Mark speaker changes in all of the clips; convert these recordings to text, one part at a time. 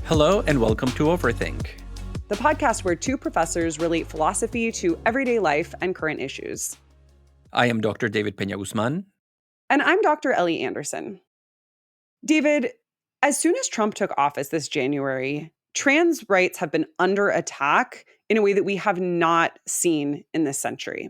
Speaker 1: Hello and welcome to Overthink,
Speaker 2: the podcast where two professors relate philosophy to everyday life and current issues.
Speaker 1: I am Dr. David Peña-Guzman.
Speaker 2: And I'm Dr. Ellie Anderson. David, as soon as Trump took office this January, trans rights have been under attack in a way that we have not seen in this century.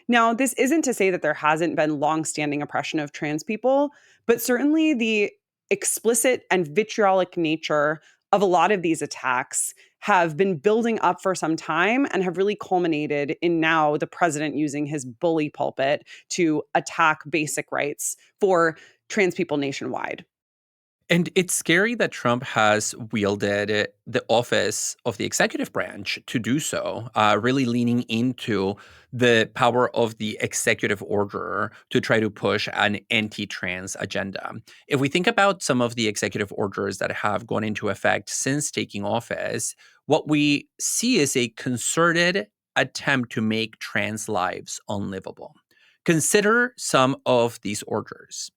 Speaker 2: Now, this isn't to say that there hasn't been longstanding oppression of trans people, but certainly the explicit and vitriolic nature of a lot of these attacks have been building up for some time and have really culminated in now the president using his bully pulpit to attack basic rights for trans people nationwide.
Speaker 1: And it's scary that Trump has wielded the office of the executive branch to do so, really leaning into the power of the executive order to try to push an anti-trans agenda. If we think about some of the executive orders that have gone into effect since taking office, what we see is a concerted attempt to make trans lives unlivable. Consider some of these orders.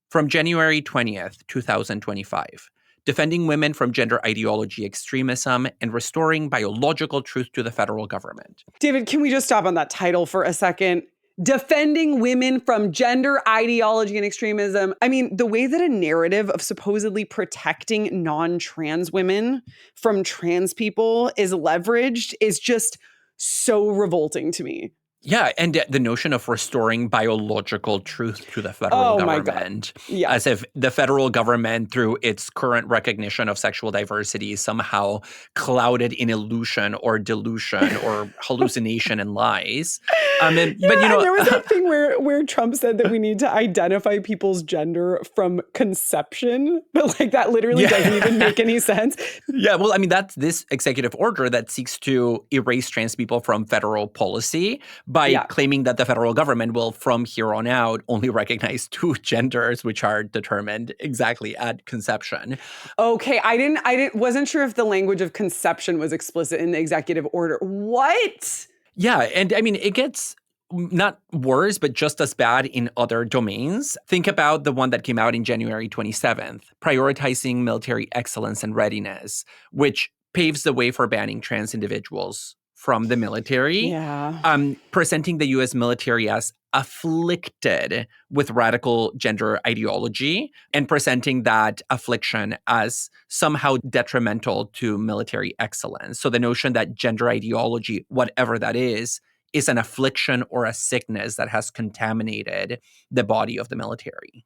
Speaker 1: From January 20th, 2025, defending women from gender ideology extremism and restoring biological truth to the federal government.
Speaker 2: David, can we just stop on that title for a second? Defending women from gender ideology and extremism. I mean, the way that a narrative of supposedly protecting non-trans women from trans people is leveraged is just so revolting to me.
Speaker 1: Yeah, and the notion of restoring biological truth to the federal government,
Speaker 2: yeah.
Speaker 1: as if the federal government, through its current recognition of sexual diversity, somehow clouded in illusion or delusion or hallucination and lies.
Speaker 2: But there was that thing where Trump said that we need to identify people's gender from conception, but like that literally doesn't even make any sense.
Speaker 1: Yeah, well, I mean, that's this executive order that seeks to erase trans people from federal policy by claiming that the federal government will, from here on out, only recognize two genders, which are determined exactly at conception.
Speaker 2: Okay, I wasn't sure if the language of conception was explicit in the executive order. What?
Speaker 1: Yeah, and I mean, it gets not worse, but just as bad in other domains. Think about the one that came out in January 27th, prioritizing military excellence and readiness, which paves the way for banning trans individuals from the military, presenting the U.S. military as afflicted with radical gender ideology and presenting that affliction as somehow detrimental to military excellence. So the notion that gender ideology, whatever that is an affliction or a sickness that has contaminated the body of the military.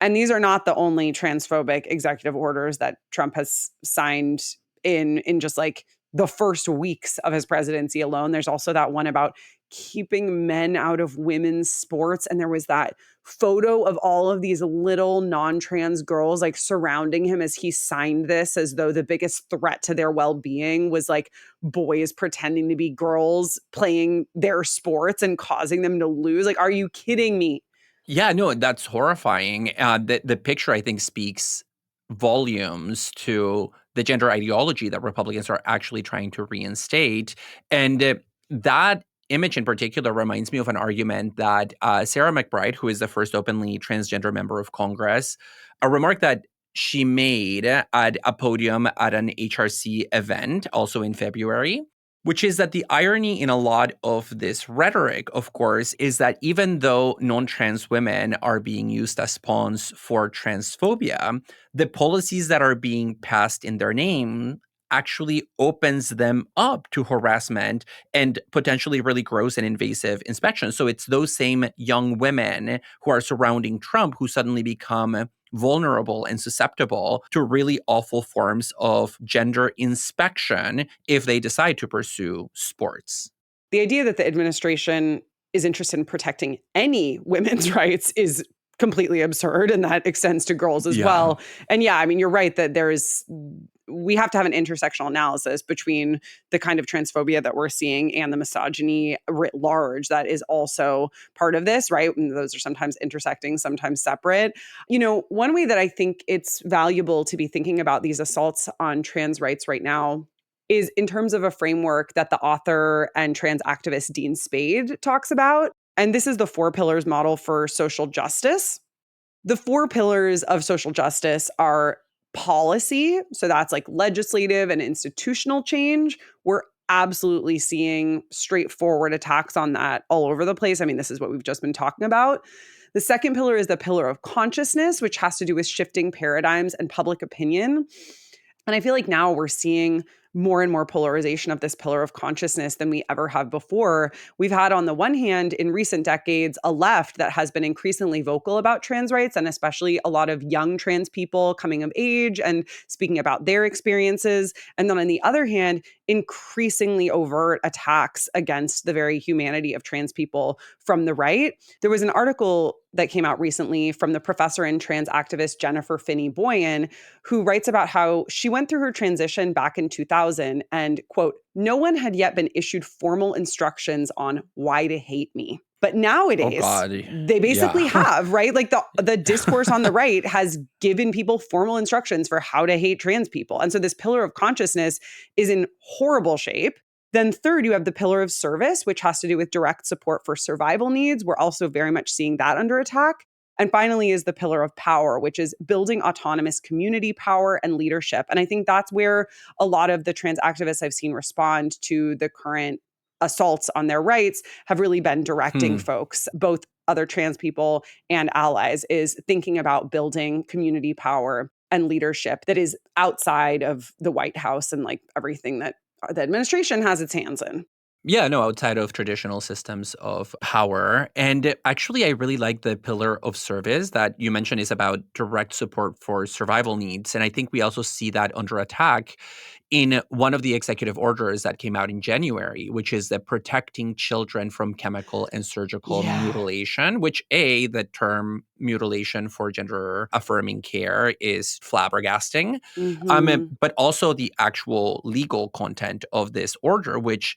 Speaker 2: And these are not the only transphobic executive orders that Trump has signed in just like the first weeks of his presidency alone. There's also that one about keeping men out of women's sports. And there was that photo of all of these little non-trans girls like surrounding him as he signed this, as though the biggest threat to their well-being was like boys pretending to be girls playing their sports and causing them to lose. Like, are you kidding me?
Speaker 1: Yeah, no, that's horrifying. The picture, I think, speaks volumes to the gender ideology that Republicans are actually trying to reinstate. And that image in particular reminds me of an argument that Sarah McBride, who is the first openly transgender member of Congress, a remark that she made at a podium at an HRC event, also in February, which is that the irony in a lot of this rhetoric, of course, is that even though non-trans women are being used as pawns for transphobia, the policies that are being passed in their name actually opens them up to harassment and potentially really gross and invasive inspection. So it's those same young women who are surrounding Trump who suddenly become vulnerable and susceptible to really awful forms of gender inspection if they decide to pursue sports.
Speaker 2: The idea that the administration is interested in protecting any women's rights is completely absurd, and that extends to girls as well. And I mean, you're right that we have to have an intersectional analysis between the kind of transphobia that we're seeing and the misogyny writ large that is also part of this, right? And those are sometimes intersecting, sometimes separate. You know, one way that I think it's valuable to be thinking about these assaults on trans rights right now is in terms of a framework that the author and trans activist Dean Spade talks about. And this is the 4 pillars model for social justice. The 4 pillars of social justice are policy, so that's like legislative and institutional change, we're absolutely seeing straightforward attacks on that all over the place. I mean, this is what we've just been talking about. The second pillar is the pillar of consciousness, which has to do with shifting paradigms and public opinion. And I feel like now we're seeing more and more polarization of this pillar of consciousness than we ever have before. We've had, on the one hand, in recent decades, a left that has been increasingly vocal about trans rights, and especially a lot of young trans people coming of age and speaking about their experiences. And then on the other hand, increasingly overt attacks against the very humanity of trans people from the right. There was an article that came out recently from the professor and trans activist Jennifer Finney Boyan, who writes about how she went through her transition back in 2000 and, quote, no one had yet been issued formal instructions on why to hate me. But
Speaker 1: Oh
Speaker 2: nowadays,
Speaker 1: God.
Speaker 2: they basically
Speaker 1: Yeah.
Speaker 2: have, right? Like the discourse on the right has given people formal instructions for how to hate trans people. And so this pillar of consciousness is in horrible shape. Then third, you have the pillar of service, which has to do with direct support for survival needs. We're also very much seeing that under attack. And finally is the pillar of power, which is building autonomous community power and leadership. And I think that's where a lot of the trans activists I've seen respond to the current assaults on their rights have really been directing folks, both other trans people and allies, is thinking about building community power and leadership that is outside of the White House and like everything that the administration has its hands in.
Speaker 1: Yeah, no, outside of traditional systems of power. And actually, I really like the pillar of service that you mentioned is about direct support for survival needs. And I think we also see that under attack in one of the executive orders that came out in January, which is the protecting children from chemical and surgical
Speaker 2: Yeah.
Speaker 1: mutilation, which the term mutilation for gender affirming care is flabbergasting.
Speaker 2: Mm-hmm.
Speaker 1: But also the actual legal content of this order, which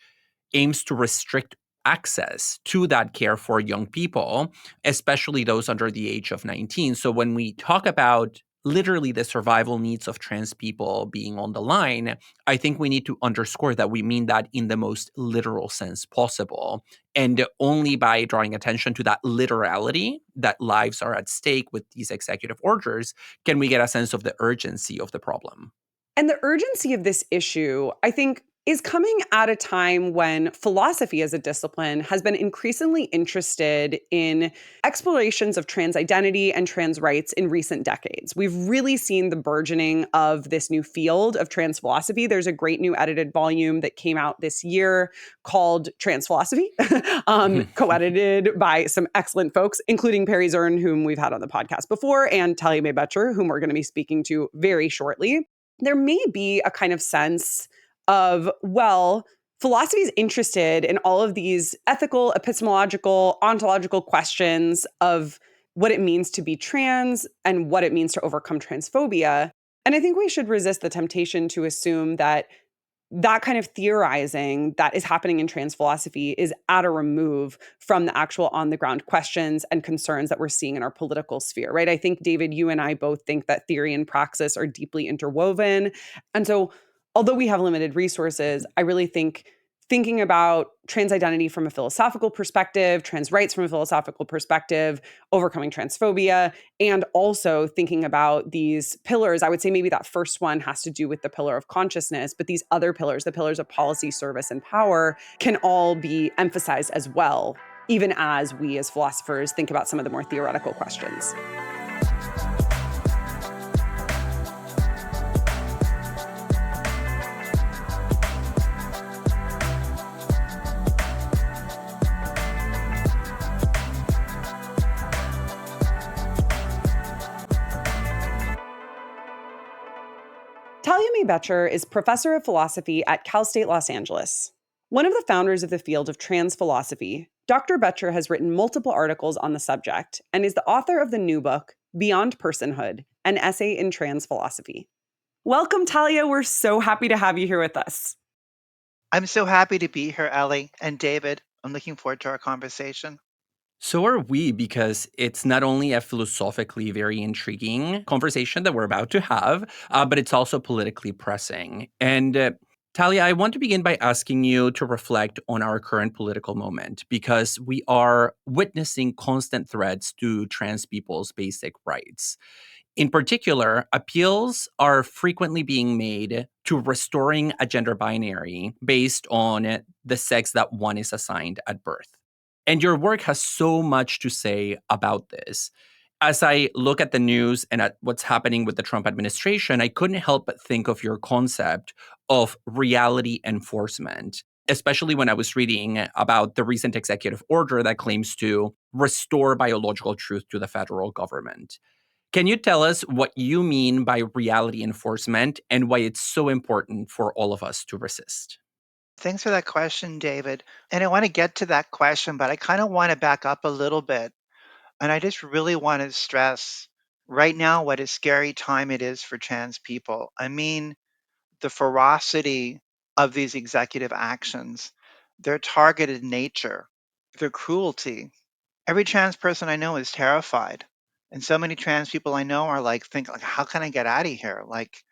Speaker 1: aims to restrict access to that care for young people, especially those under the age of 19. So when we talk about literally the survival needs of trans people being on the line, I think we need to underscore that we mean that in the most literal sense possible. And only by drawing attention to that literality, that lives are at stake with these executive orders, can we get a sense of the urgency of the problem.
Speaker 2: And the urgency of this issue, I think, is coming at a time when philosophy as a discipline has been increasingly interested in explorations of trans identity and trans rights in recent decades. We've really seen the burgeoning of this new field of trans philosophy. There's a great new edited volume that came out this year called Trans Philosophy, co-edited by some excellent folks, including Perry Zern, whom we've had on the podcast before, and Talia Mae Bettcher, whom we're going to be speaking to very shortly. There may be a kind of sense of, well, philosophy is interested in all of these ethical, epistemological, ontological questions of what it means to be trans and what it means to overcome transphobia. And I think we should resist the temptation to assume that that kind of theorizing that is happening in trans philosophy is at a remove from the actual on the ground questions and concerns that we're seeing in our political sphere, right? I think, David, you and I both think that theory and praxis are deeply interwoven. And so, although we have limited resources, I really think thinking about trans identity from a philosophical perspective, trans rights from a philosophical perspective, overcoming transphobia, and also thinking about these pillars. I would say maybe that first one has to do with the pillar of consciousness, but these other pillars, the pillars of policy, service, and power, can all be emphasized as well, even as we as philosophers think about some of the more theoretical questions. Talia Mae Bettcher is professor of philosophy at Cal State Los Angeles. One of the founders of the field of trans philosophy, Dr. Bettcher has written multiple articles on the subject and is the author of the new book, Beyond Personhood, an essay in trans philosophy. Welcome, Talia. We're so happy to have you here with us.
Speaker 3: I'm so happy to be here, Ellie and David. I'm looking forward to our conversation.
Speaker 1: So are we, because it's not only a philosophically very intriguing conversation that we're about to have, but it's also politically pressing. And Talia, I want to begin by asking you to reflect on our current political moment, because we are witnessing constant threats to trans people's basic rights. In particular, appeals are frequently being made to restoring a gender binary based on the sex that one is assigned at birth. And your work has so much to say about this. As I look at the news and at what's happening with the Trump administration, I couldn't help but think of your concept of reality enforcement, especially when I was reading about the recent executive order that claims to restore biological truth to the federal government. Can you tell us what you mean by reality enforcement and why it's so important for all of us to resist?
Speaker 3: Thanks for that question, David. And I want to get to that question, but I kind of want to back up a little bit. And I just really want to stress right now what a scary time it is for trans people. I mean, the ferocity of these executive actions, their targeted nature, their cruelty. Every trans person I know is terrified. And so many trans people I know are like, think like, how can I get out of here? Like,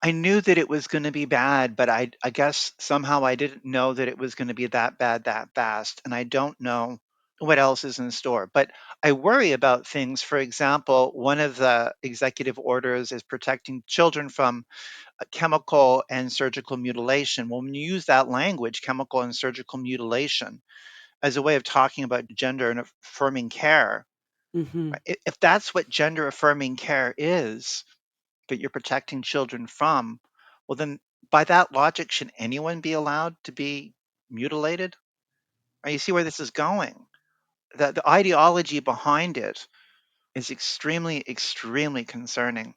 Speaker 3: I knew that it was going to be bad, but I guess somehow I didn't know that it was going to be that bad that fast. And I don't know what else is in store. But I worry about things. For example, one of the executive orders is protecting children from chemical and surgical mutilation. Well, when you use that language, chemical and surgical mutilation, as a way of talking about gender and affirming care,
Speaker 2: Hmm.
Speaker 3: right, if that's what gender affirming care is, that you're protecting children from, well, then by that logic, should anyone be allowed to be mutilated? Right, you see where this is going. The ideology behind it is extremely, extremely concerning.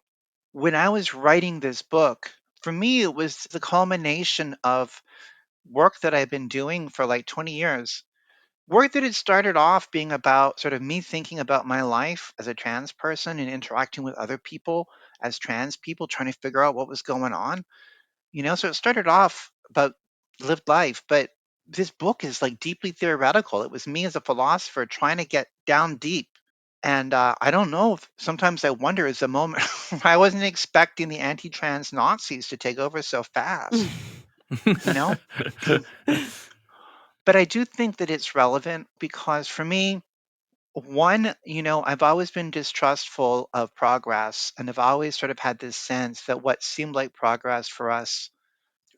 Speaker 3: When I was writing this book, for me, it was the culmination of work that I've been doing for like 20 years. Work that had started off being about sort of me thinking about my life as a trans person and interacting with other people as trans people, trying to figure out what was going on. So it started off about lived life, but this book is like deeply theoretical. It was me as a philosopher trying to get down deep. And I don't know if sometimes I wonder is the moment I wasn't expecting the anti trans Nazis to take over so fast, you know? But I do think that it's relevant because for me, one, I've always been distrustful of progress, and I've always sort of had this sense that what seemed like progress for us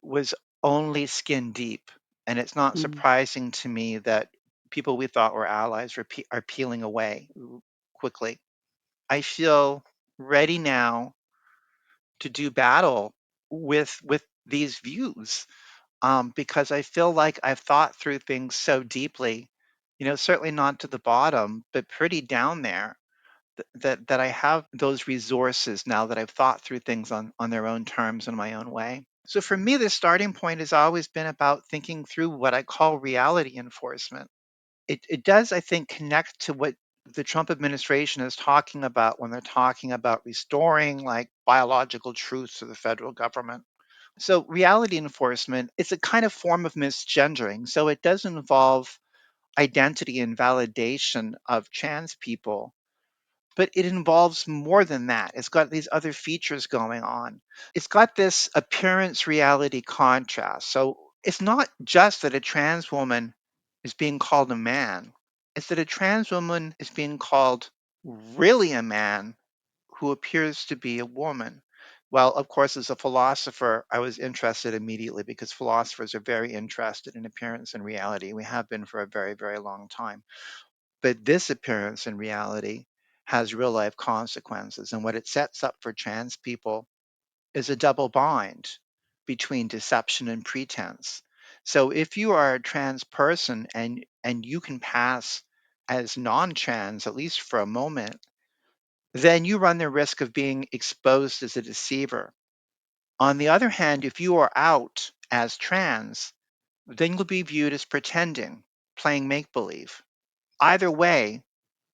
Speaker 3: was only skin deep. And it's not
Speaker 2: Mm.
Speaker 3: surprising to me that people we thought were allies are peeling away quickly. I feel ready now to do battle with these views, because I feel like I've thought through things so deeply, certainly not to the bottom, but pretty down there, that I have those resources now that I've thought through things on their own terms in my own way. So for me, the starting point has always been about thinking through what I call reality enforcement. It does, I think, connect to what the Trump administration is talking about when they're talking about restoring like biological truths to the federal government. So reality enforcement is a kind of form of misgendering. So it does involve identity and validation of trans people, but it involves more than that. It's got these other features going on. It's got this appearance reality contrast. So it's not just that a trans woman is being called a man, it's that a trans woman is being called really a man who appears to be a woman. Well, of course, as a philosopher, I was interested immediately because philosophers are very interested in appearance and reality. We have been for a very, very long time. But this appearance and reality has real life consequences. And what it sets up for trans people is a double bind between deception and pretense. So if you are a trans person and you can pass as non-trans, at least for a moment, then you run the risk of being exposed as a deceiver. On the other hand, if you are out as trans, then you'll be viewed as pretending, playing make believe. Either way,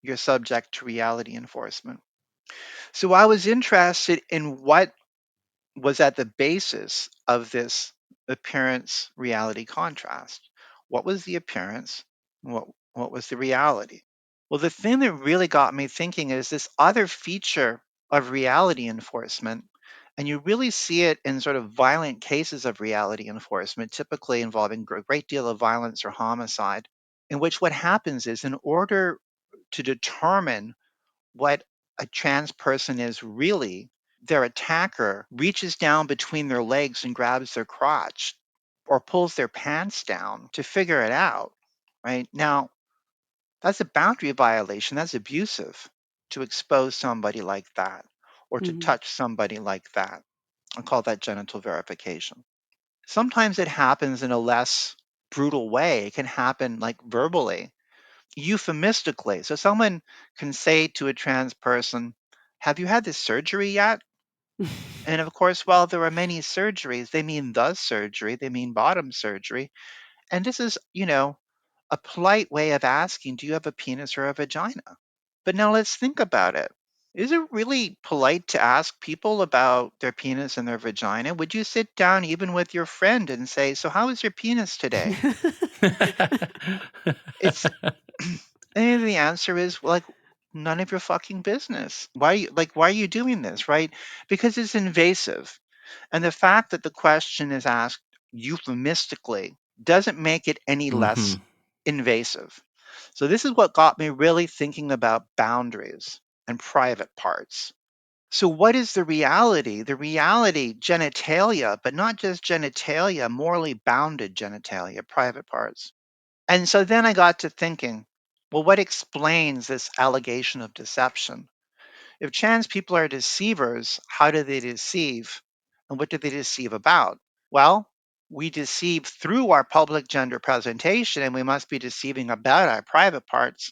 Speaker 3: you're subject to reality enforcement. So I was interested in what was at the basis of this appearance reality contrast. What was the appearance? What was the reality? Well, the thing that really got me thinking is this other feature of reality enforcement. And you really see it in sort of violent cases of reality enforcement, typically involving a great deal of violence or homicide, in which what happens is in order to determine what a trans person is really, their attacker reaches down between their legs and grabs their crotch or pulls their pants down to figure it out, right? Now, that's a boundary violation. That's abusive to expose somebody like that or to
Speaker 2: Mhm.
Speaker 3: touch somebody like that. I call that genital verification. Sometimes it happens in a less brutal way. It can happen like verbally, euphemistically. So someone can say to a trans person, "Have you had this surgery yet?" And of course, while there are many surgeries, they mean the surgery, they mean bottom surgery. And this is, a polite way of asking, do you have a penis or a vagina? But now let's think about it. Is it really polite to ask people about their penis and their vagina? Would you sit down even with your friend and say, "So how is your penis today?" It's and the answer is like none of your fucking business. Why are you doing this, right? Because it's invasive. And the fact that the question is asked euphemistically doesn't make it any less
Speaker 1: Mhm.
Speaker 3: invasive. So this is what got me really thinking about boundaries and private parts. So what is the reality? The reality, genitalia, but not just genitalia, morally bounded genitalia, private parts. And so then I got to thinking, well, what explains this allegation of deception? If trans people are deceivers, how do they deceive? And what do they deceive about? Well, we deceive through our public gender presentation, and we must be deceiving about our private parts.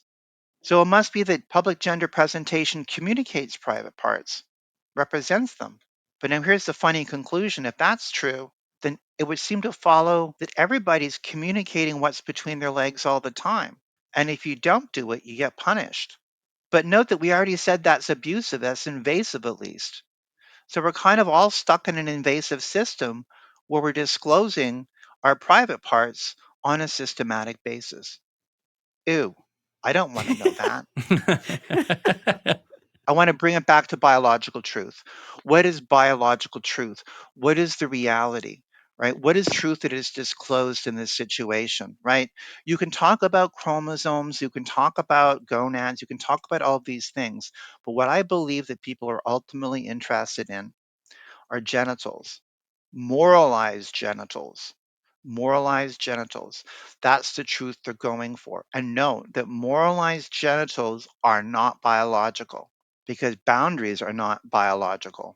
Speaker 3: So it must be that public gender presentation communicates private parts, represents them. But now here's the funny conclusion. If that's true, then it would seem to follow that everybody's communicating what's between their legs all the time. And if you don't do it, you get punished. But note that we already said that's abusive, that's invasive at least. So we're kind of all stuck in an invasive system where we're disclosing our private parts on a systematic basis. Ew, I don't want to know that. I want to bring it back to biological truth. What is biological truth? What is the reality? Right? What is truth that is disclosed in this situation? Right? You can talk about chromosomes, you can talk about gonads, you can talk about all these things. But what I believe that people are ultimately interested in are genitals, moralized genitals. Moralized genitals. That's the truth they're going for. And note that moralized genitals are not biological because boundaries are not biological.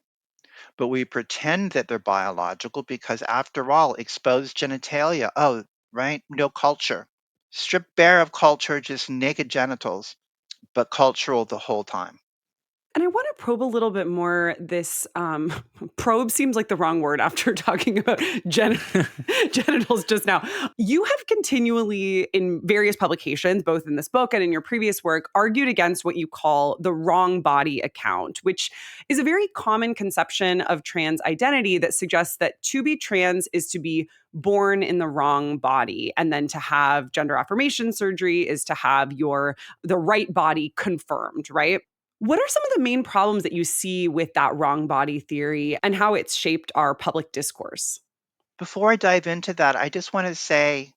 Speaker 3: But we pretend that they're biological because, after all, exposed genitalia, oh, right? No culture. Stripped bare of culture, just naked genitals, but cultural the whole time.
Speaker 2: And I want to probe a little bit more this probe seems like the wrong word after talking about genitals just now. You have continually, in various publications, both in this book and in your previous work, argued against what you call the wrong body account, which is a very common conception of trans identity that suggests that to be trans is to be born in the wrong body, and then to have gender affirmation surgery is to have the right body confirmed, right? What are some of the main problems that you see with that wrong body theory and how it's shaped our public discourse?
Speaker 3: Before I dive into that, I just want to say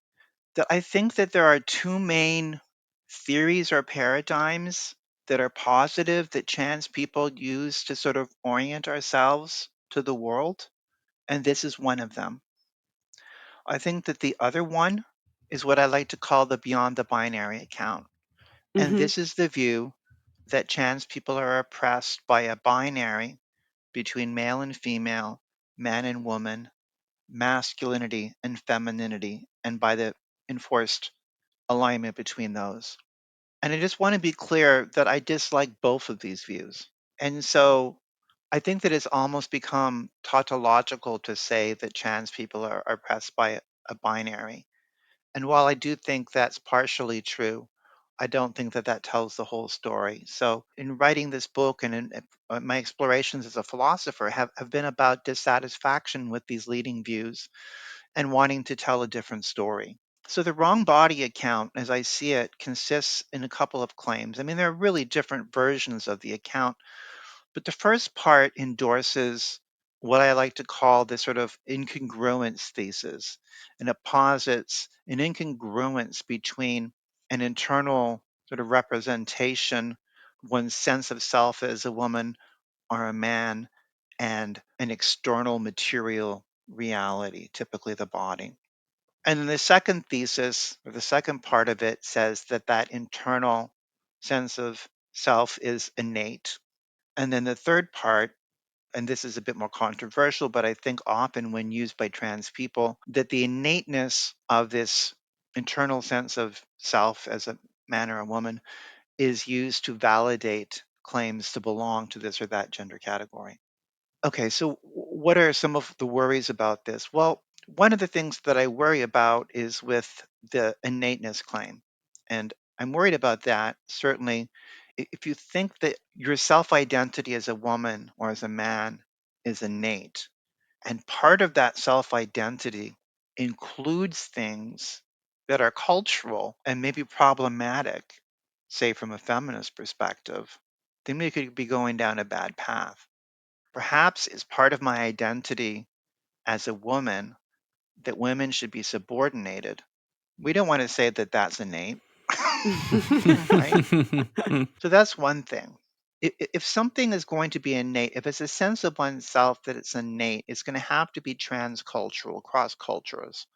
Speaker 3: that I think that there are two main theories or paradigms that are positive that trans people use to sort of orient ourselves to the world. And this is one of them. I think that the other one is what I like to call the beyond the binary account. And
Speaker 2: Mhm.
Speaker 3: this is the view that trans people are oppressed by a binary between male and female, man and woman, masculinity and femininity, and by the enforced alignment between those. And I just want to be clear that I dislike both of these views. And so I think that it's almost become tautological to say that trans people are oppressed by a binary. And while I do think that's partially true, I don't think that that tells the whole story. So, in writing this book and in my explorations as a philosopher have been about dissatisfaction with these leading views and wanting to tell a different story. So the wrong body account, as I see it, consists in a couple of claims. I mean, there are really different versions of the account, but the first part endorses what I like to call the sort of incongruence thesis, and it posits an incongruence between an internal sort of representation one's sense of self as a woman or a man and an external material reality, typically the body. And then the second thesis, or the second part of it, says that that internal sense of self is innate. And then the third part, and this is a bit more controversial, but I think often when used by trans people, that the innateness of this internal sense of self as a man or a woman is used to validate claims to belong to this or that gender category. Okay, so what are some of the worries about this? Well, one of the things that I worry about is with the innateness claim. And I'm worried about that. Certainly, if you think that your self identity as a woman or as a man is innate, and part of that self identity includes things that are cultural and maybe problematic, say from a feminist perspective, then we could be going down a bad path. Perhaps it's part of my identity as a woman that women should be subordinated. We don't want to say that that's innate, right? So that's one thing. If something is going to be innate, if it's a sense of oneself that it's innate, it's going to have to be transcultural, cross cultures.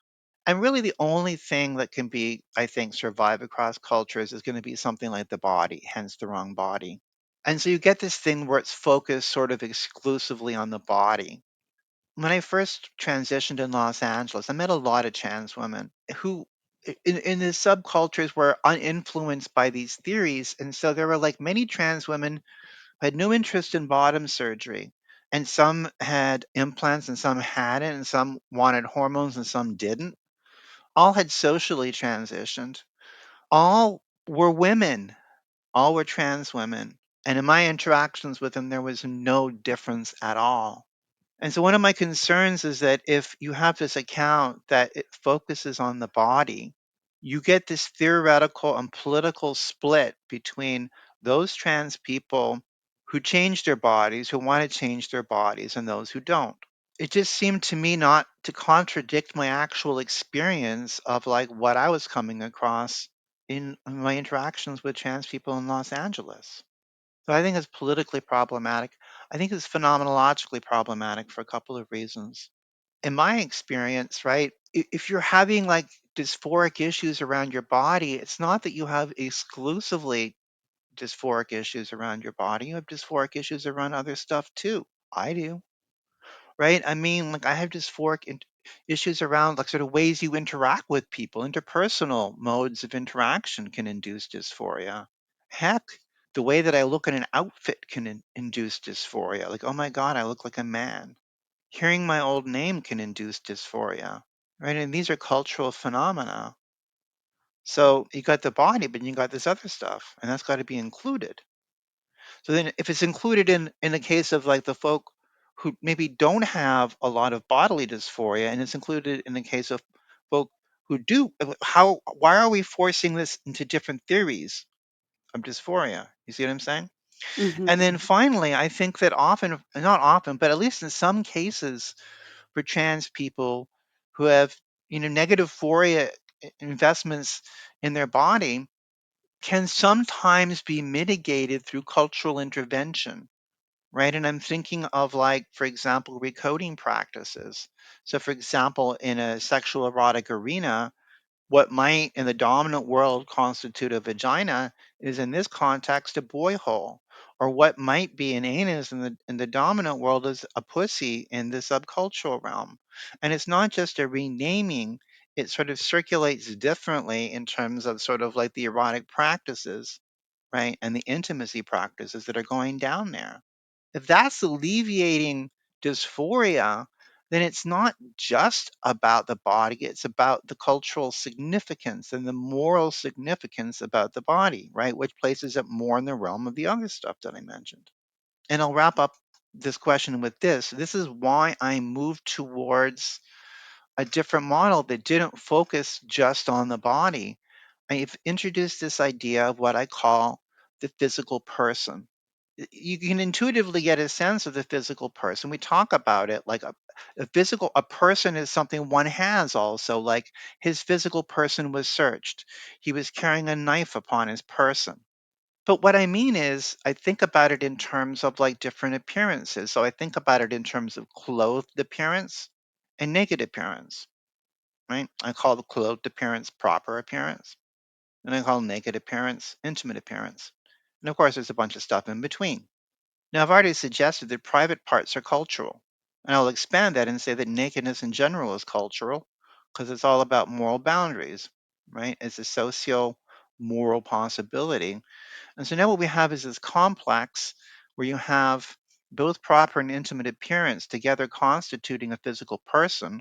Speaker 3: And really, the only thing that can be, I think, survive across cultures is going to be something like the body, hence the wrong body. And so you get this thing where it's focused sort of exclusively on the body. When I first transitioned in Los Angeles, I met a lot of trans women who, in the subcultures, were uninfluenced by these theories. And so there were like many trans women who had no interest in bottom surgery. And some had implants and some hadn't, and some wanted hormones and some didn't. All had socially transitioned. All were women. All were trans women. And in my interactions with them, there was no difference at all. And so one of my concerns is that if you have this account that it focuses on the body, you get this theoretical and political split between those trans people who change their bodies, who want to change their bodies, and those who don't. It just seemed to me not to contradict my actual experience of like what I was coming across in my interactions with trans people in Los Angeles. So I think it's politically problematic. I think it's phenomenologically problematic for a couple of reasons. In my experience, right, if you're having like dysphoric issues around your body, it's not that you have exclusively dysphoric issues around your body. You have dysphoric issues around other stuff too. I do, right? I mean, like I have issues around like sort of ways you interact with people. Interpersonal modes of interaction can induce dysphoria. Heck, the way that I look at an outfit can induce dysphoria. Like, oh my God, I look like a man. Hearing my old name can induce dysphoria, right? And these are cultural phenomena. So you got the body, but you got this other stuff, and that's got to be included. So then if it's included in the case of like the folk who maybe don't have a lot of bodily dysphoria, and it's included in the case of folk who do, why are we forcing this into different theories of dysphoria? You see what I'm saying? And then finally, I think that often, not often, but at least in some cases for trans people who have, negative phoria investments in their body can sometimes be mitigated through cultural intervention, right? And I'm thinking of like, for example, recoding practices. So for example, in a sexual erotic arena, what might in the dominant world constitute a vagina is in this context a boy hole. Or what might be an anus in the dominant world is a pussy in the subcultural realm. And it's not just a renaming, it sort of circulates differently in terms of sort of like the erotic practices, right? And the intimacy practices that are going down there. If that's alleviating dysphoria, then it's not just about the body, it's about the cultural significance and the moral significance about the body, right? Which places it more in the realm of the other stuff that I mentioned. And I'll wrap up this question with this. This is why I moved towards a different model that didn't focus just on the body. I've introduced this idea of what I call the physical person. You can intuitively get a sense of the physical person. We talk about it like a person is something one has also, like his physical person was searched. He was carrying a knife upon his person. But what I mean is, I think about it in terms of like different appearances. So I think about it in terms of clothed appearance and naked appearance, right? I call the clothed appearance proper appearance, and I call naked appearance intimate appearance. And of course, there's a bunch of stuff in between. Now, I've already suggested that private parts are cultural, and I'll expand that and say that nakedness in general is cultural because it's all about moral boundaries, right? It's a socio moral possibility. And so now what we have is this complex where you have both proper and intimate appearance together constituting a physical person.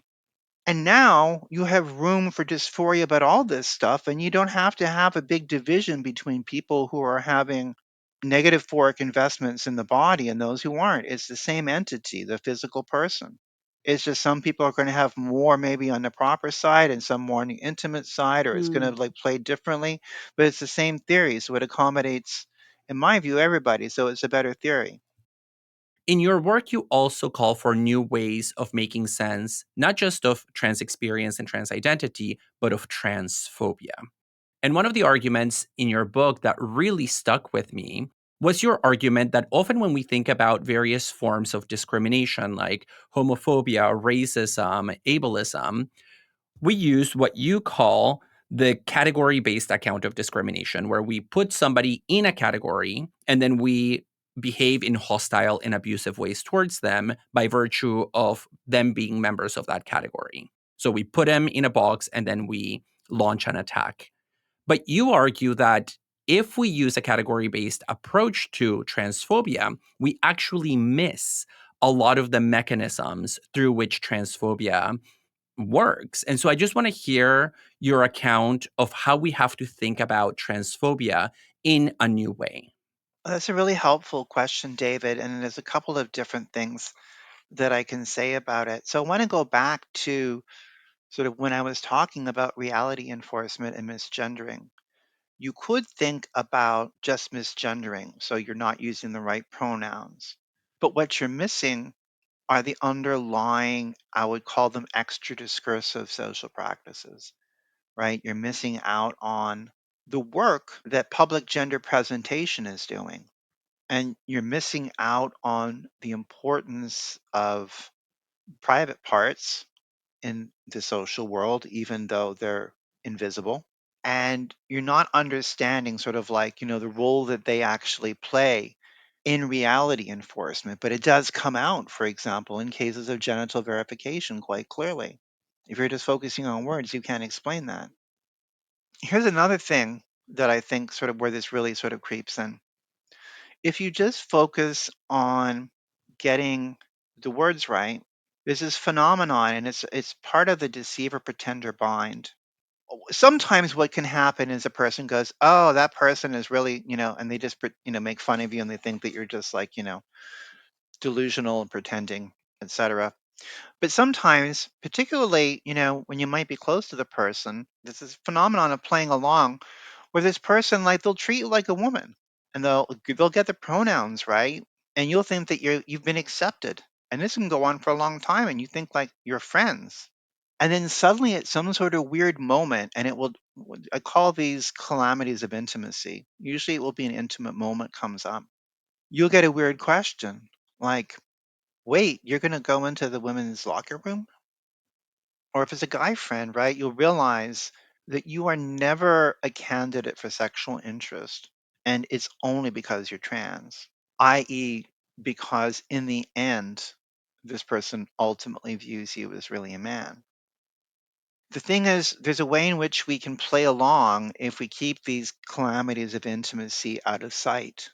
Speaker 3: And now you have room for dysphoria about all this stuff, and you don't have to have a big division between people who are having negative phoric investments in the body and those who aren't. It's the same entity, the physical person. It's just some people are going to have more maybe on the proper side and some more on the intimate side, or it's going
Speaker 2: Mm.
Speaker 3: to like play differently, but it's the same theory. So it accommodates, in my view, everybody. So it's a better theory.
Speaker 1: In your work, you also call for new ways of making sense, not just of trans experience and trans identity, but of transphobia. And one of the arguments in your book that really stuck with me was your argument that often when we think about various forms of discrimination like homophobia, racism, ableism, we use what you call the category based account of discrimination, where we put somebody in a category and then we behave in hostile and abusive ways towards them by virtue of them being members of that category. So we put them in a box and then we launch an attack. But you argue that if we use a category based approach to transphobia, we actually miss a lot of the mechanisms through which transphobia works. And so I just want to hear your account of how we have to think about transphobia in a new way.
Speaker 3: That's a really helpful question, David. And there's a couple of different things that I can say about it. So I want to go back to sort of when I was talking about reality enforcement and misgendering. You could think about just misgendering, so you're not using the right pronouns. But what you're missing are the underlying, I would call them extra discursive social practices, right? You're missing out on the work that public gender presentation is doing. And you're missing out on the importance of private parts in the social world, even though they're invisible. And you're not understanding sort of like, the role that they actually play in reality enforcement. But it does come out, for example, in cases of genital verification quite clearly. If you're just focusing on words, you can't explain that. Here's another thing that I think sort of where this really sort of creeps in. If you just focus on getting the words right, there's this phenomenon, and it's part of the deceiver pretender bind. Sometimes what can happen is a person goes, "Oh, that person is really," and they just make fun of you, and they think that you're just like, delusional and pretending, etc. But sometimes, particularly, when you might be close to the person, there's this phenomenon of playing along where this person, like, they'll treat you like a woman, and they'll get the pronouns right, and you'll think that you've been accepted, and this can go on for a long time, and you think like you're friends, and then suddenly at some sort of weird moment, and it will, I call these calamities of intimacy. Usually, it will be an intimate moment comes up. You'll get a weird question like, "Wait, you're going to go into the women's locker room?" Or if it's a guy friend, right, you'll realize that you are never a candidate for sexual interest. And it's only because you're trans, i.e., because in the end, this person ultimately views you as really a man. The thing is, there's a way in which we can play along if we keep these calamities of intimacy out of sight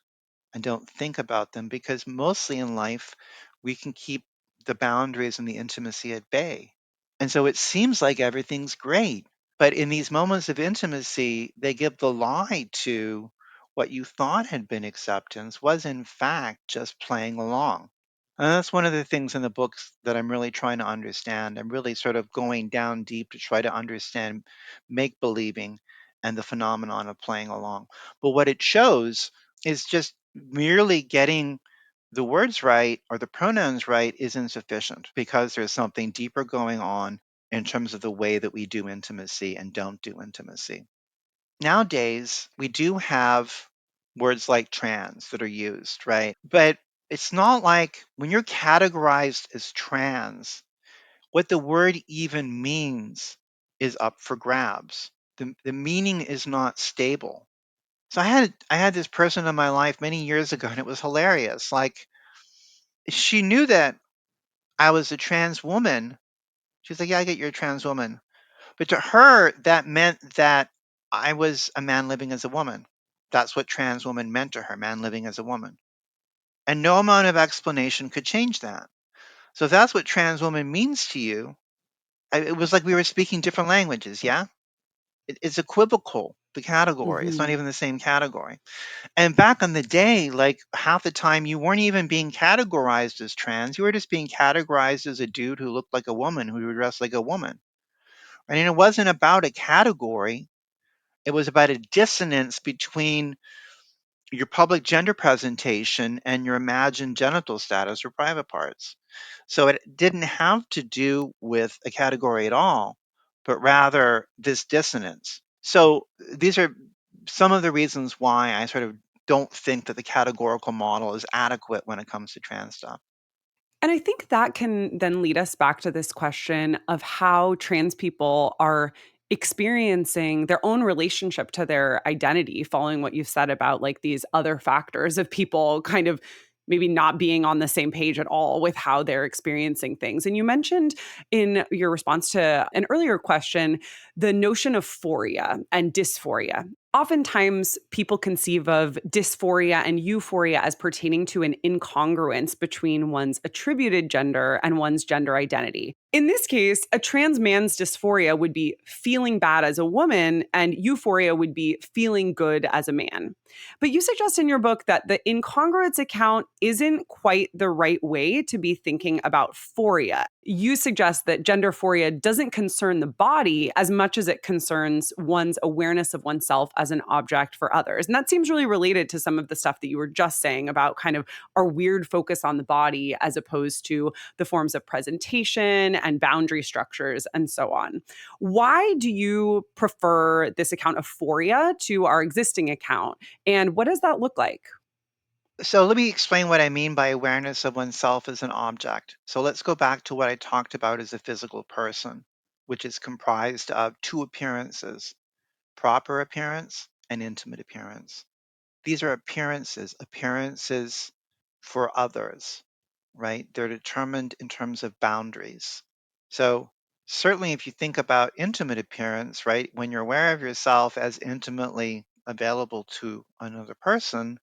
Speaker 3: and don't think about them, because mostly in life, we can keep the boundaries and the intimacy at bay. And so it seems like everything's great. But in these moments of intimacy, they give the lie to what you thought had been acceptance was, in fact, just playing along. And that's one of the things in the books that I'm really trying to understand. I'm really sort of going down deep to try to understand make believing and the phenomenon of playing along. But what it shows is just merely getting the words right or the pronouns right is insufficient because there's something deeper going on in terms of the way that we do intimacy and don't do intimacy. Nowadays, we do have words like trans that are used, right? But it's not like when you're categorized as trans, what the word even means is up for grabs. The meaning is not stable. So I had this person in my life many years ago, and it was hilarious. Like, she knew that I was a trans woman. She's like, "Yeah, I get you're a trans woman." But to her, that meant that I was a man living as a woman. That's what trans woman meant to her, man living as a woman. And no amount of explanation could change that. So if that's what trans woman means to you, it was like we were speaking different languages, yeah? It's equivocal, the category. It's not
Speaker 2: Mhm.
Speaker 3: even the same category. And back in the day, like half the time you weren't even being categorized as trans. You were just being categorized as a dude who looked like a woman, who dressed like a woman. And it wasn't about a category. It was about a dissonance between your public gender presentation and your imagined genital status or private parts. So it didn't have to do with a category at all, but rather this dissonance. So these are some of the reasons why I sort of don't think that the categorical model is adequate when it comes to trans stuff.
Speaker 2: And I think that can then lead us back to this question of how trans people are experiencing their own relationship to their identity, following what you've said about like these other factors of people kind of maybe not being on the same page at all with how they're experiencing things. And you mentioned in your response to an earlier question the notion of phoria and dysphoria. Oftentimes, people conceive of dysphoria and euphoria as pertaining to an incongruence between one's attributed gender and one's gender identity. In this case, a trans man's dysphoria would be feeling bad as a woman, and euphoria would be feeling good as a man. But you suggest in your book that the incongruence account isn't quite the right way to be thinking about phoria. You suggest that genderphoria doesn't concern the body as much as it concerns one's awareness of oneself as an object for others. And that seems really related to some of the stuff that you were just saying about kind of our weird focus on the body as opposed to the forms of presentation and boundary structures and so on. Why do you prefer this account of phoria to our existing account? And what does that look like?
Speaker 3: So let me explain what I mean by awareness of oneself as an object. So let's go back to what I talked about as a physical person, which is comprised of two appearances: proper appearance and intimate appearance. These are appearances, appearances for others, right? They're determined in terms of boundaries. So certainly if you think about intimate appearance, right, when you're aware of yourself as intimately available to another person,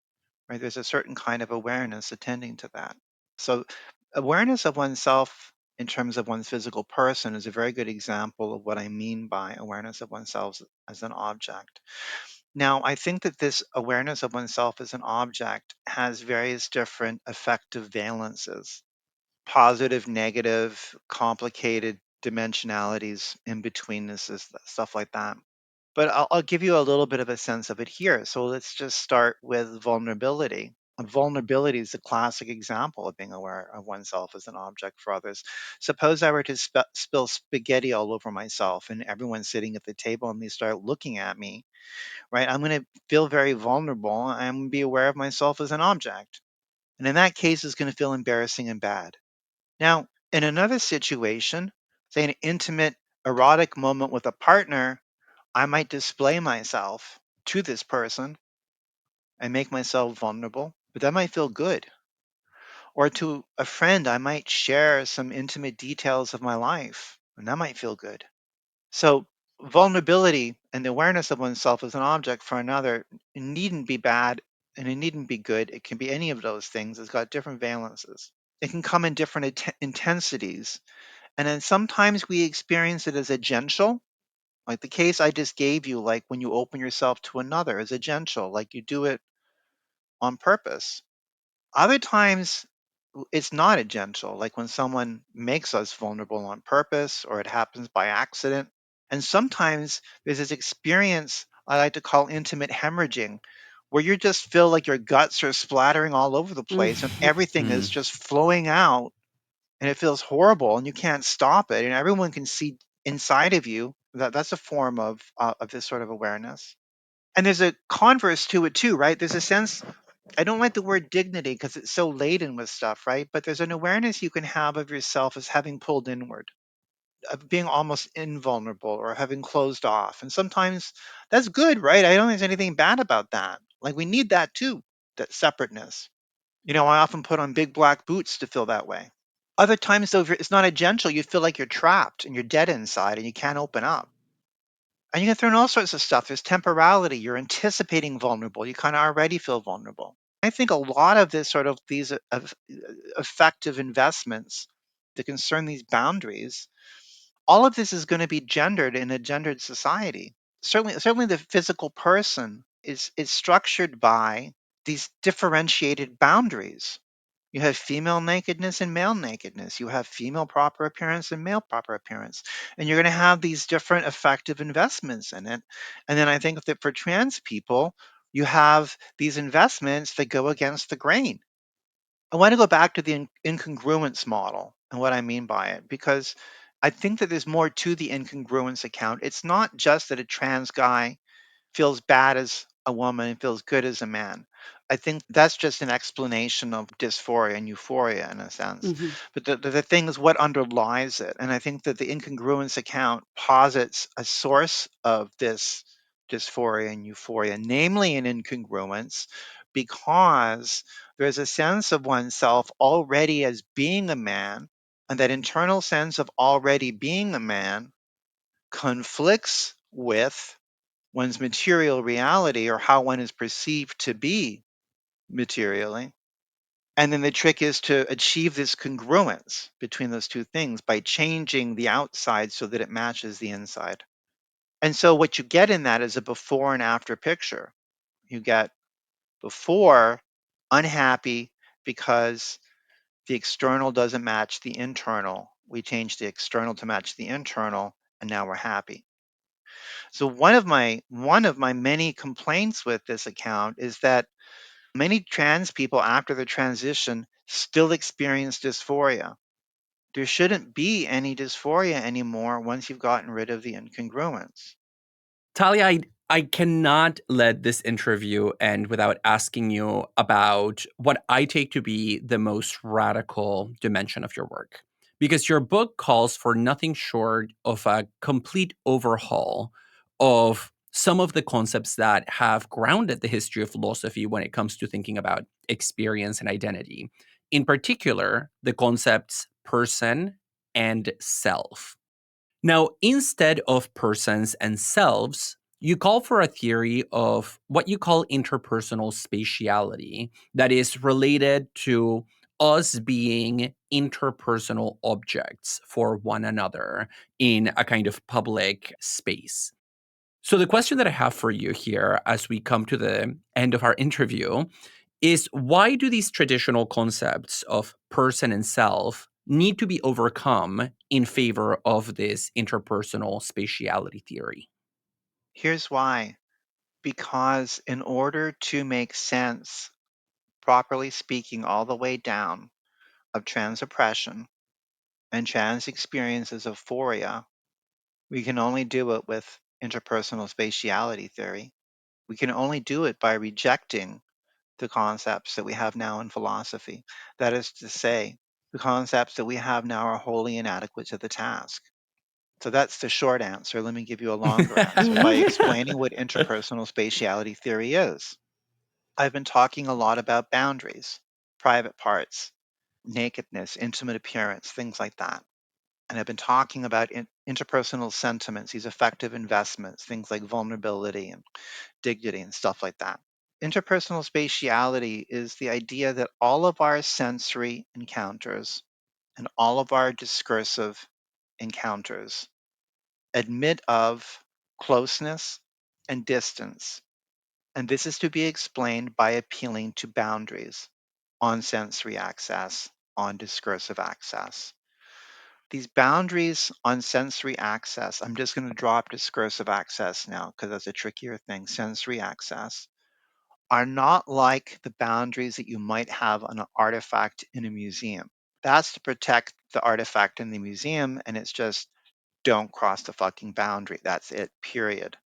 Speaker 3: right, there's a certain kind of awareness attending to that. So awareness of oneself in terms of one's physical person is a very good example of what I mean by awareness of oneself as an object. Now, I think that this awareness of oneself as an object has various different affective valences: positive, negative, complicated dimensionalities, in betweennesses, stuff like that. But I'll give you a little bit of a sense of it here. So let's just start with vulnerability. Vulnerability is a classic example of being aware of oneself as an object for others. Suppose I were to spill spaghetti all over myself and everyone's sitting at the table and they start looking at me, right? I'm going to feel very vulnerable. I'm going to be aware of myself as an object. And in that case, it's going to feel embarrassing and bad. Now, in another situation, say an intimate, erotic moment with a partner, I might display myself to this person and make myself vulnerable, but that might feel good. Or to a friend, I might share some intimate details of my life, and that might feel good. So, vulnerability and the awareness of oneself as an object for another needn't be bad and it needn't be good. It can be any of those things. It's got different valences. It can come in different intensities. And then sometimes we experience it as agential, like the case I just gave you, like when you open yourself to another as agential, like you do it on purpose. Other times it's not agential, like when someone makes us vulnerable on purpose or it happens by accident. And sometimes there's this experience I like to call intimate hemorrhaging, where you just feel like your guts are splattering all over the place and everything is
Speaker 1: Mm.
Speaker 3: just flowing out and it feels horrible and you can't stop it and everyone can see inside of you. That's a form of this sort of awareness. And there's a converse to it too, right? There's a sense, I don't like the word dignity because it's so laden with stuff, right? But there's an awareness you can have of yourself as having pulled inward, of being almost invulnerable or having closed off. And sometimes that's good, right? I don't think there's anything bad about that. Like we need that too, that separateness. I often put on big black boots to feel that way. Other times, though, if it's not a gentle, you feel like you're trapped and you're dead inside and you can't open up. And you can throw in all sorts of stuff. There's temporality. You're anticipating vulnerable. You kind of already feel vulnerable. I think a lot of this sort of these effective investments that concern these boundaries, all of this is going to be gendered in a gendered society. Certainly the physical person is structured by these differentiated boundaries. You have female nakedness and male nakedness. You have female proper appearance and male proper appearance. And you're going to have these different effective investments in it. And then I think that for trans people, you have these investments that go against the grain. I want to go back to the incongruence model and what I mean by it, because I think that there's more to the incongruence account. It's not just that a trans guy feels bad as a woman and feels good as a man. I think that's just an explanation of dysphoria and euphoria in a sense.
Speaker 2: Mhm.
Speaker 3: But the thing is what underlies it. And I think that the incongruence account posits a source of this dysphoria and euphoria, namely an incongruence, because there's a sense of oneself already as being a man, and that internal sense of already being a man conflicts with one's material reality or how one is perceived to be materially. And then the trick is to achieve this congruence between those two things by changing the outside so that it matches the inside. And so what you get in that is a before and after picture. You get before unhappy because the external doesn't match the internal. We change the external to match the internal, and now we're happy. So one of my many complaints with this account is that many trans people after the transition still experience dysphoria. There shouldn't be any dysphoria anymore once you've gotten rid of the incongruence.
Speaker 1: Talia, I cannot let this interview end without asking you about what I take to be the most radical dimension of your work. Because your book calls for nothing short of a complete overhaul of some of the concepts that have grounded the history of philosophy when it comes to thinking about experience and identity. In particular, the concepts person and self. Now, instead of persons and selves, you call for a theory of what you call interpersonal spatiality that is related to us being interpersonal objects for one another in a kind of public space. So, the question that I have for you here as we come to the end of our interview is why do these traditional concepts of person and self need to be overcome in favor of this interpersonal spatiality theory?
Speaker 3: Here's why. Because in order to make sense, properly speaking, all the way down, of trans oppression and trans experiences of phoria, we can only do it with interpersonal spatiality theory. We can only do it by rejecting the concepts that we have now in philosophy. That is to say, the concepts that we have now are wholly inadequate to the task. So that's the short answer. Let me give you a longer answer by explaining what interpersonal spatiality theory is. I've been talking a lot about boundaries, private parts, nakedness, intimate appearance, things like that. And I've been talking about interpersonal sentiments, these effective investments, things like vulnerability and dignity and stuff like that. Interpersonal spatiality is the idea that all of our sensory encounters and all of our discursive encounters admit of closeness and distance. And this is to be explained by appealing to boundaries on sensory access, on discursive access. These boundaries on sensory access, I'm just going to drop discursive access now because that's a trickier thing. Sensory access are not like the boundaries that you might have on an artifact in a museum. That's to protect the artifact in the museum, and it's just don't cross the fucking boundary. That's it, period.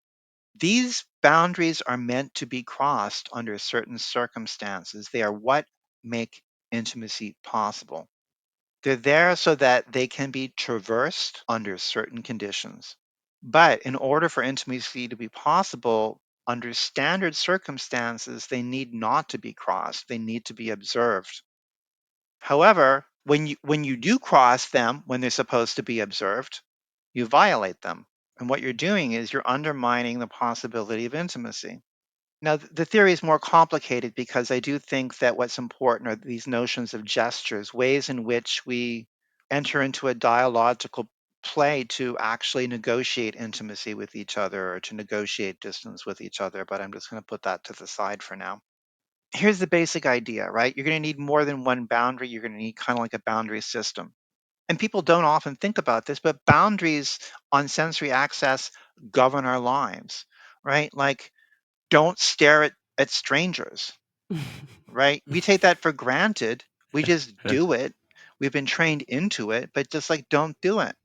Speaker 3: These boundaries are meant to be crossed under certain circumstances. They are what make intimacy possible. They're there so that they can be traversed under certain conditions. But in order for intimacy to be possible, under standard circumstances, they need not to be crossed. They need to be observed. However, when you do cross them when they're supposed to be observed, you violate them. And what you're doing is you're undermining the possibility of intimacy. Now, the theory is more complicated because I do think that what's important are these notions of gestures, ways in which we enter into a dialogical play to actually negotiate intimacy with each other or to negotiate distance with each other. But I'm just going to put that to the side for now. Here's the basic idea, right? You're going to need more than one boundary. You're going to need kind of like a boundary system. And people don't often think about this, but boundaries on sensory access govern our lives, right? Like, don't stare at strangers, right? We take that for granted. We just do it. We've been trained into it, but just like don't do it.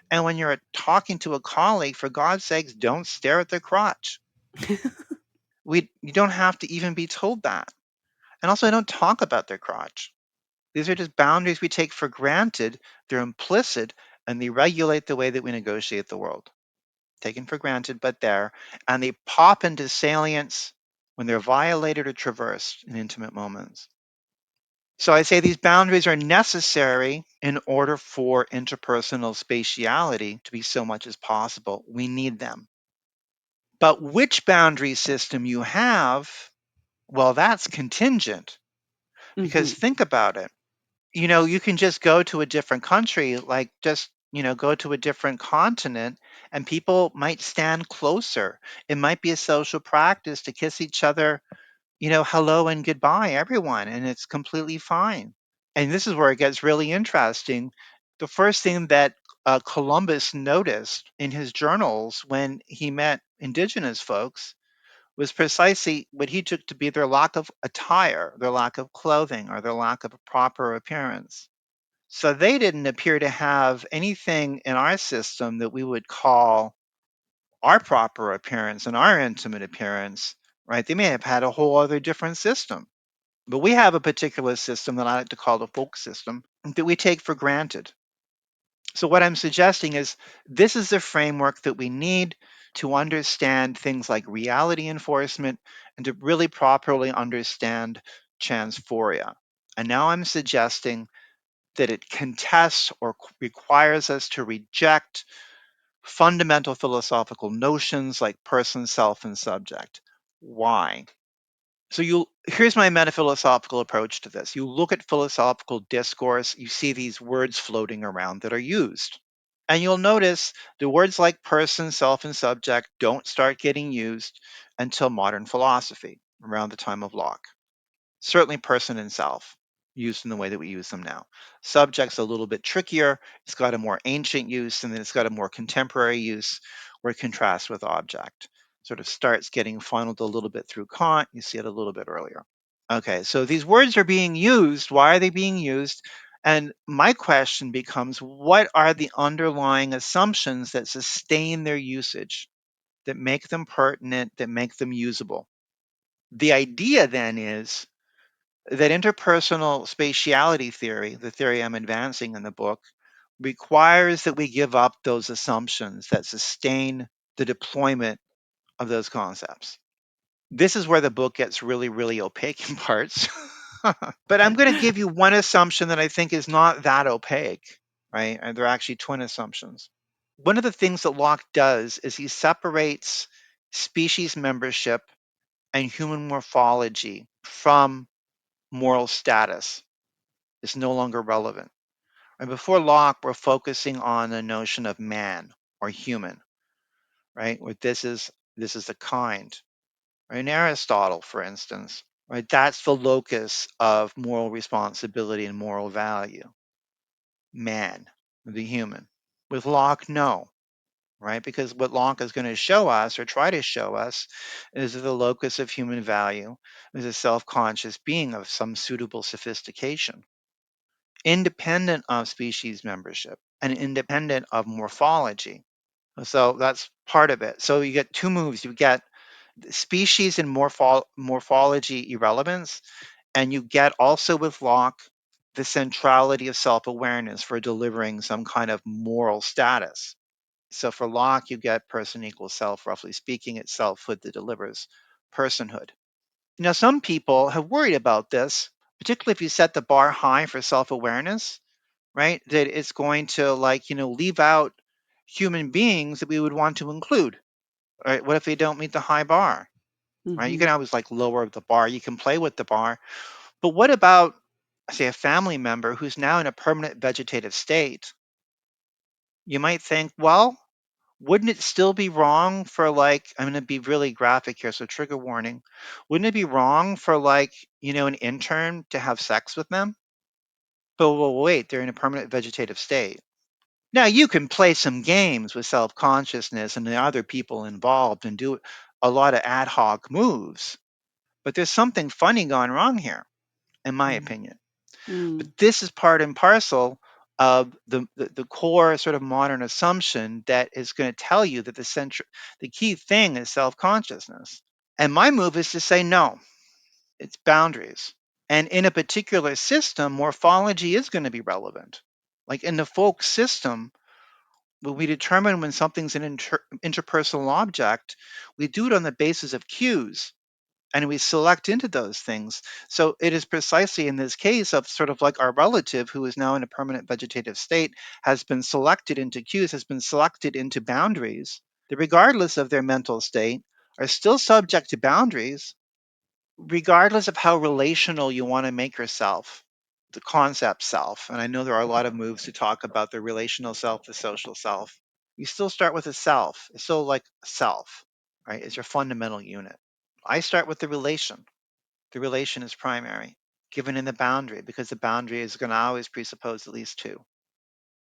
Speaker 3: And when you're talking to a colleague, for God's sakes, don't stare at their crotch. You don't have to even be told that. And also, don't talk about their crotch. These are just boundaries we take for granted. They're implicit and they regulate the way that we negotiate the world. Taken for granted, but there. And they pop into salience when they're violated or traversed in intimate moments. So I say these boundaries are necessary in order for interpersonal spatiality to be so much as possible. We need them. But which boundary system you have, well, that's contingent. Because
Speaker 2: Mhm.
Speaker 3: think about it. You can just go to a different country, like just, go to a different continent, and people might stand closer. It might be a social practice to kiss each other, hello and goodbye, everyone, and it's completely fine. And this is where it gets really interesting. The first thing that Columbus noticed in his journals when he met indigenous folks was precisely what he took to be their lack of attire, their lack of clothing, or their lack of a proper appearance. So they didn't appear to have anything in our system that we would call our proper appearance and our intimate appearance, right? They may have had a whole other different system. But we have a particular system that I like to call the folk system that we take for granted. So, what I'm suggesting is this is the framework that we need to understand things like reality enforcement and to really properly understand transphoria. And now I'm suggesting that it contests or requires us to reject fundamental philosophical notions like person, self, and subject. Why? So here's my metaphilosophical approach to this. You look at philosophical discourse, you see these words floating around that are used. And you'll notice the words like person, self, and subject don't start getting used until modern philosophy, around the time of Locke. Certainly person and self, used in the way that we use them now. Subject's a little bit trickier. It's got a more ancient use, and then it's got a more contemporary use where it contrasts with object. Sort of starts getting funneled a little bit through Kant. You see it a little bit earlier. Okay, so these words are being used. Why are they being used? And my question becomes, what are the underlying assumptions that sustain their usage, that make them pertinent, that make them usable? The idea then is that interpersonal spatiality theory, the theory I'm advancing in the book, requires that we give up those assumptions that sustain the deployment of those concepts. This is where the book gets really, really opaque in parts. But I'm going to give you one assumption that I think is not that opaque, right? And they're actually twin assumptions. One of the things that Locke does is he separates species membership and human morphology from moral status. It's no longer relevant. And before Locke, we're focusing on the notion of man or human, right? Where this is the kind. Right? In Aristotle, for instance, right, that's the locus of moral responsibility and moral value. Man, the human. With Locke, no, right? Because what Locke is going to show us or try to show us is that the locus of human value is a self-conscious being of some suitable sophistication, independent of species membership and independent of morphology. So that's part of it. So you get two moves. You get species and morphology irrelevance, and you get also with Locke the centrality of self-awareness for delivering some kind of moral status. So for Locke, you get person equals self, roughly speaking. It's selfhood that delivers personhood. Now, some people have worried about this, particularly if you set the bar high for self-awareness, right? That it's going to leave out human beings that we would want to include, right? What if they don't meet the high bar, right? You
Speaker 2: Mm-hmm.
Speaker 3: can always lower the bar. You can play with the bar. But what about, say, a family member who's now in a permanent vegetative state? You might think, well, wouldn't it still be wrong for I'm going to be really graphic here, so trigger warning. Wouldn't it be wrong for an intern to have sex with them? But wait, they're in a permanent vegetative state. Now you can play some games with self-consciousness and the other people involved and do a lot of ad hoc moves, but there's something funny gone wrong here, in my opinion. But
Speaker 2: Mm.
Speaker 3: this is part and parcel of the core sort of modern assumption that is going to tell you that the key thing is self-consciousness. And my move is to say no, it's boundaries. And in a particular system, morphology is going to be relevant. Like in the folk system, when we determine when something's an interpersonal object, we do it on the basis of cues and we select into those things. So it is precisely in this case of sort of our relative who is now in a permanent vegetative state has been selected into cues, has been selected into boundaries that regardless of their mental state are still subject to boundaries, regardless of how relational you want to make yourself, the concept self. And I know there are a lot of moves to talk about the relational self, the social self. You still start with a self. It's still like self, right? It's your fundamental unit. I start with the relation. The relation is primary, given in the boundary, because the boundary is going to always presuppose at least two.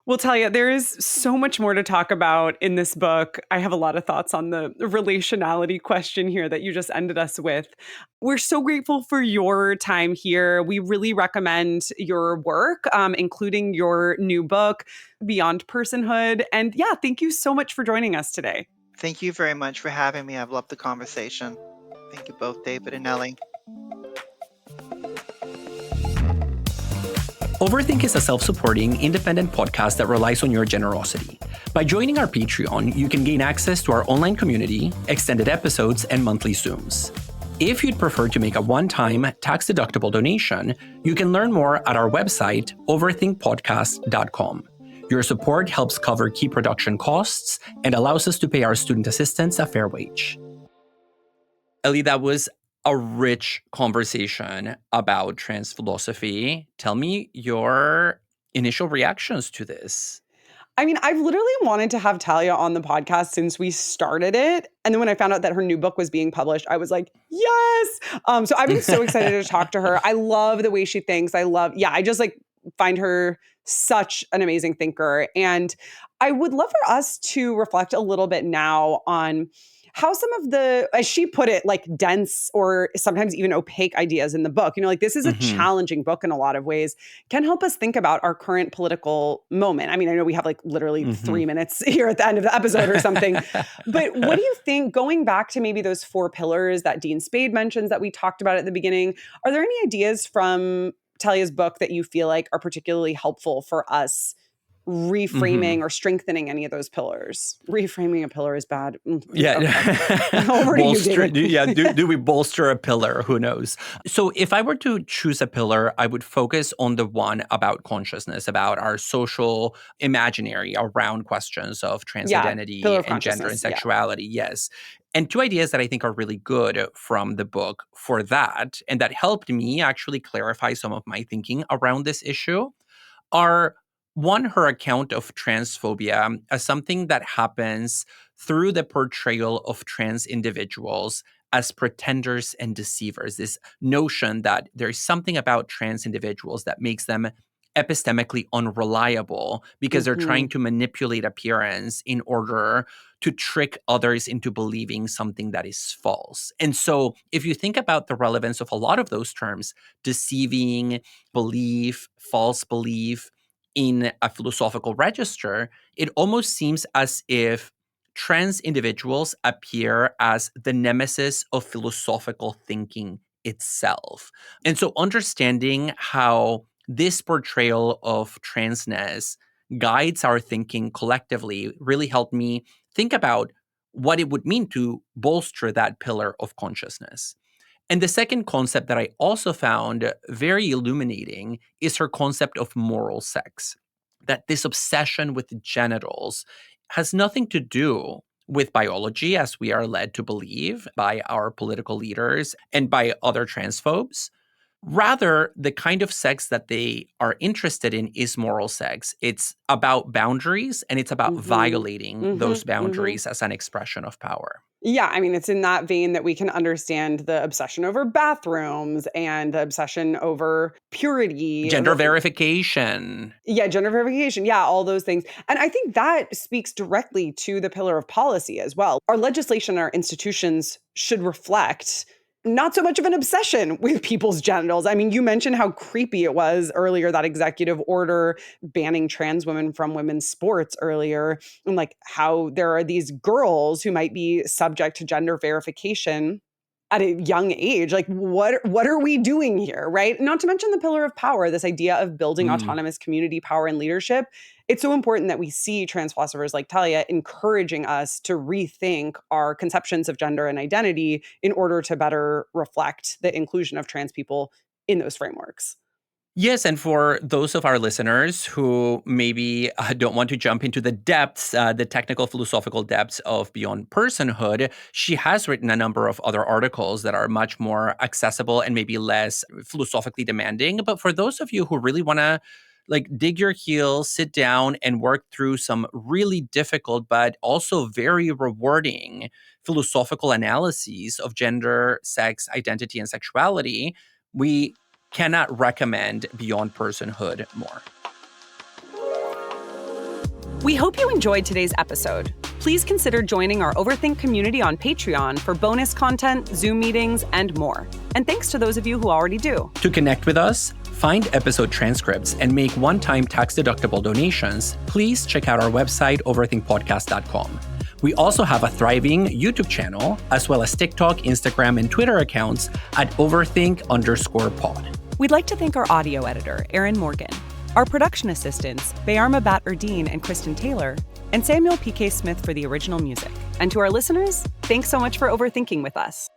Speaker 2: Well, Talia, there is so much more to talk about in this book. I have a lot of thoughts on the relationality question here that you just ended us with. We're so grateful for your time here. We really recommend your work, including your new book, Beyond Personhood. And yeah, thank you so much for joining us today.
Speaker 3: Thank you very much for having me. I've loved the conversation. Thank you both, David and Ellie.
Speaker 1: Overthink is a self-supporting, independent podcast that relies on your generosity. By joining our Patreon, you can gain access to our online community, extended episodes, and monthly Zooms. If you'd prefer to make a one-time, tax-deductible donation, you can learn more at our website, overthinkpodcast.com. Your support helps cover key production costs and allows us to pay our student assistants a fair wage. Ellie, that was a rich conversation about trans philosophy. Tell me your initial reactions to this.
Speaker 2: I mean, I've literally wanted to have Talia on the podcast since we started it. And then when I found out that her new book was being published, I was like, yes. So I've been so excited to talk to her. I love the way she thinks. I just find her such an amazing thinker. And I would love for us to reflect a little bit now on how some of the, as she put it, dense or sometimes even opaque ideas in the book, this is a challenging book in a lot of ways, can help us think about our current political moment. I mean, I know we have literally 3 minutes here at the end of the episode or something, but what do you think, going back to maybe those 4 pillars that Dean Spade mentions that we talked about at the beginning, are there any ideas from Talia's book that you feel like are particularly helpful for us reframing or strengthening any of those pillars? Reframing a pillar is bad.
Speaker 1: Yeah.
Speaker 2: Okay. Over to you, David.
Speaker 1: Do we bolster a pillar? Who knows? So if I were to choose a pillar, I would focus on the one about consciousness, about our social imaginary around questions of trans identity
Speaker 2: pillar of
Speaker 1: and gender and
Speaker 2: consciousness.
Speaker 1: sexuality. Yes. And 2 ideas that I think are really good from the book for that, and that helped me actually clarify some of my thinking around this issue, are one, her account of transphobia as something that happens through the portrayal of trans individuals as pretenders and deceivers. This notion that there's something about trans individuals that makes them epistemically unreliable because they're trying to manipulate appearance in order to trick others into believing something that is false. And so if you think about the relevance of a lot of those terms, deceiving, belief, false belief, in a philosophical register, it almost seems as if trans individuals appear as the nemesis of philosophical thinking itself. And so understanding how this portrayal of transness guides our thinking collectively really helped me think about what it would mean to bolster that pillar of consciousness. And the second concept that I also found very illuminating is her concept of moral sex. That this obsession with the genitals has nothing to do with biology, as we are led to believe by our political leaders and by other transphobes. Rather, the kind of sex that they are interested in is moral sex. It's about boundaries, and it's about violating those boundaries as an expression of power.
Speaker 2: Yeah, I mean, it's in that vein that we can understand the obsession over bathrooms and the obsession over purity.
Speaker 1: Gender verification.
Speaker 2: Yeah, gender verification. Yeah, all those things. And I think that speaks directly to the pillar of policy as well. Our legislation, our institutions should reflect not so much of an obsession with people's genitals. I mean, you mentioned how creepy it was earlier, that executive order banning trans women from women's sports earlier, and like how there are these girls who might be subject to gender verification at a young age. Like, what are we doing here, right? Not to mention the pillar of power, this idea of building autonomous community power and leadership. It's so important that we see trans philosophers like Talia encouraging us to rethink our conceptions of gender and identity in order to better reflect the inclusion of trans people in those frameworks.
Speaker 1: Yes, and for those of our listeners who maybe don't want to jump into the depths, the technical philosophical depths of Beyond Personhood, she has written a number of other articles that are much more accessible and maybe less philosophically demanding. But for those of you who really want to dig your heels, sit down and work through some really difficult but also very rewarding philosophical analyses of gender, sex, identity, and sexuality, we cannot recommend Beyond Personhood more.
Speaker 2: We hope you enjoyed today's episode. Please consider joining our Overthink community on Patreon for bonus content, Zoom meetings, and more. And thanks to those of you who already do.
Speaker 1: To connect with us, find episode transcripts, and make one-time tax-deductible donations, please check out our website, overthinkpodcast.com. We also have a thriving YouTube channel, as well as TikTok, Instagram, and Twitter accounts at overthink_pod.
Speaker 2: We'd like to thank our audio editor, Aaron Morgan, our production assistants, Bayarma Bat-Erdine and Kristen Taylor, and Samuel P.K. Smith for the original music. And to our listeners, thanks so much for overthinking with us.